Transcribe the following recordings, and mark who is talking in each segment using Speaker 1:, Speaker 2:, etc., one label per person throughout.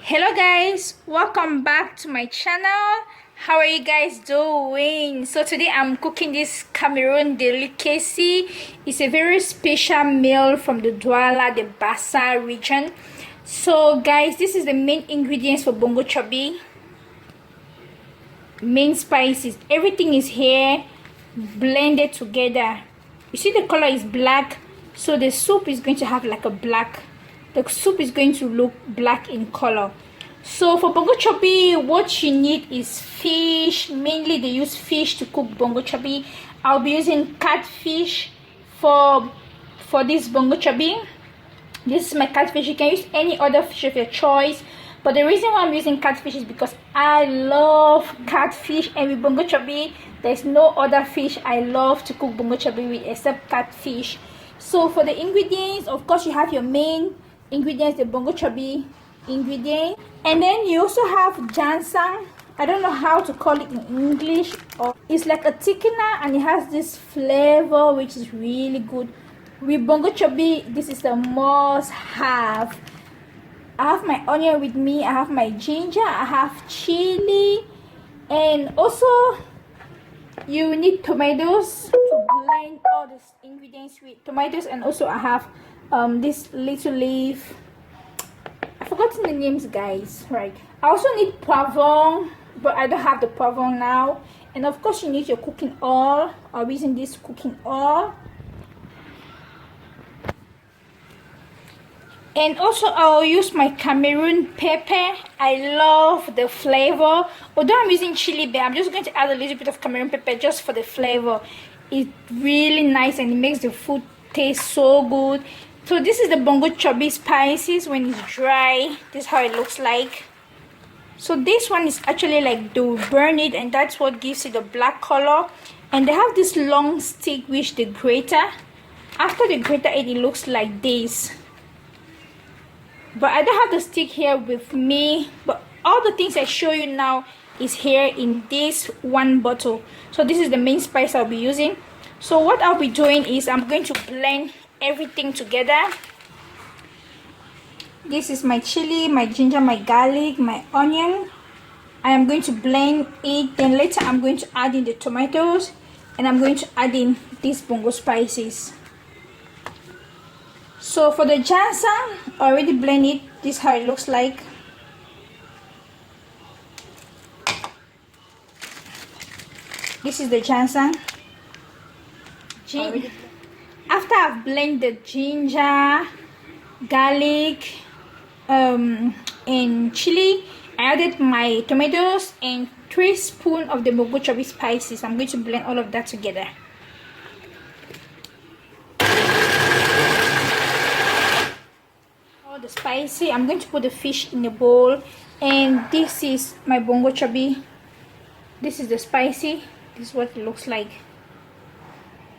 Speaker 1: Hello guys, welcome back to my channel. How are you guys doing? So today I'm cooking this Cameroon delicacy. It's a very special meal from the Douala, the Bassa region. So guys, this is the main ingredients for Mbongo Chopi. Main spices, everything is here blended together. You see the color is black, so the soup is going to have like a black. The soup is going to look black in color. So for Mbongo Chopi, what you need is fish. Mainly they use fish to cook Mbongo Chopi. I'll be using catfish for this Mbongo Chopi. This is my catfish. You can use any other fish of your choice, but the reason why I'm using catfish is because I love catfish, and with Mbongo Chopi there's no other fish I love to cook Mbongo Chopi with except catfish. So for the ingredients, of course you have your main ingredients, the Mbongo Chopi ingredient, and then you also have ginseng. I don't know how to call it in English, or it's like a thickener, and it has this flavor which is really good. With Mbongo Chopi, this is a must have. I have my onion with me, I have my ginger, I have chili, and also you need tomatoes to blend all these ingredients with tomatoes. And also I have this little leaf, I've forgotten the names guys, right? I also need poivron, but I don't have the poivron now. And of course you need your cooking oil. I'll be using this cooking oil. And also I'll use my Cameroon pepper. I love the flavor. Although I'm using chili, but I'm just going to add a little bit of Cameroon pepper just for the flavor. It's really nice and it makes the food taste so good. So this is the Mbongo Chopi spices when it's dry. This is how it looks like. So this one is actually like they will burn it, and that's what gives it the black color. And they have this long stick which they grater. After they grater it, it looks like this. But I don't have the stick here with me, but all the things I show you now is here in this one bottle. So this is the main spice I'll be using. So what I'll be doing is I'm going to blend everything together. This is my chili, my ginger, my garlic, my onion. I am going to blend it, then later I'm going to add in the tomatoes, and I'm going to add in these Mbongo spices. So for the ginseng, I already blend it. This is how it looks like. This is the ginseng. After I've blended the ginger, garlic, and chili, I added my tomatoes and 3 spoons of the Mbongo Chopi spices. I'm going to blend all of that together. All the spicy. I'm going to put the fish in the bowl, and this is my Mbongo Chopi. This is the spicy. This is what it looks like.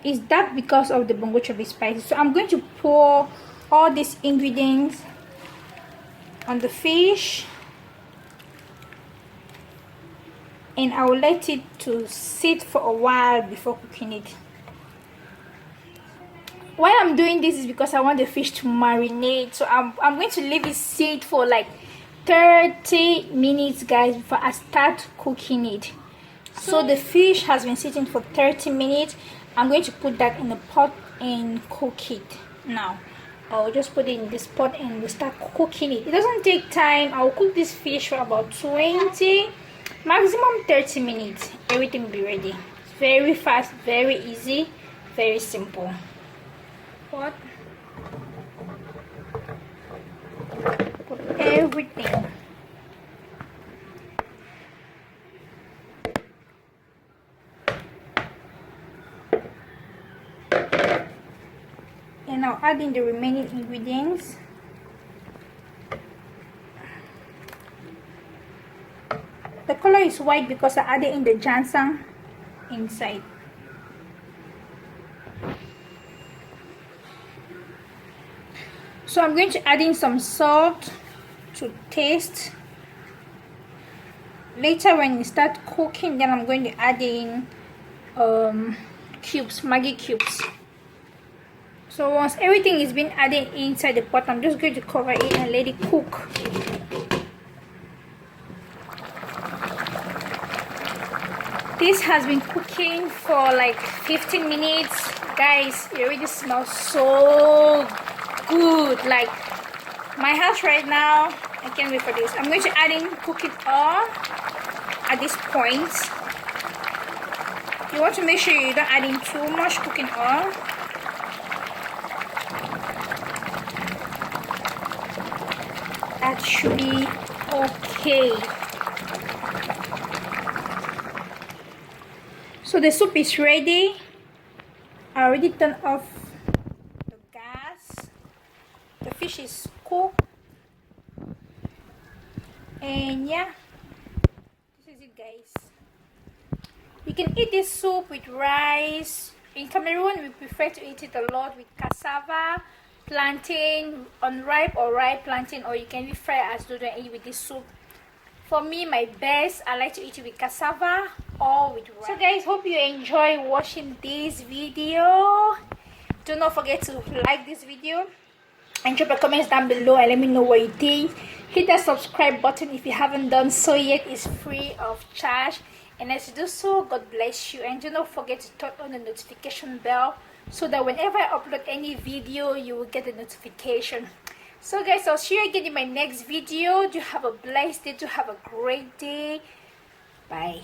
Speaker 1: It's dark because of the Mbongo Chopi spices. So I'm going to pour all these ingredients on the fish, and I will let it to sit for a while before cooking it. Why I'm doing this is because I want the fish to marinate. So I'm going to leave it sit for like 30 minutes guys before I start cooking it. So the fish has been sitting for 30 minutes. I'm going to put that in the pot and cook it now. I'll just put it in this pot and we'll start cooking it. It doesn't take time. I'll cook this fish for about 20, maximum 30 minutes. Everything will be ready. It's very fast, very easy, very simple. Pot. Put everything. And now add in the remaining ingredients. The color is white because I added in the ginseng inside. So I'm going to add in some salt to taste. Later when you start cooking, then I'm going to add in cubes, Maggi cubes. So once everything is been added inside the pot, I'm just going to cover it and let it cook. This has been cooking for like 15 minutes. Guys, it already smells so good. Like my house right now, I can't wait for this. I'm going to add in cooking oil at this point. You want to make sure you don't add in too much cooking oil. That should be okay. So the soup is ready. I already turned off the gas. The fish is cooked. And yeah, this is it, guys. You can eat this soup with rice. In Cameroon, we prefer to eat it a lot with cassava, plantain, unripe or ripe plantain, or you can be fry as dodo and eat with this soup. For me, my best, I like to eat it with cassava or with rice. So guys, hope you enjoy watching this video. Do not forget to like this video and drop a comment down below and let me know what you think. Hit that subscribe button if you haven't done so yet. It's free of charge. And as you do so, God bless you. And do not forget to turn on the notification bell so that whenever I upload any video, you will get a notification. So guys, I'll see you again in my next video. Do have a blessed day. Do have a great day. Bye.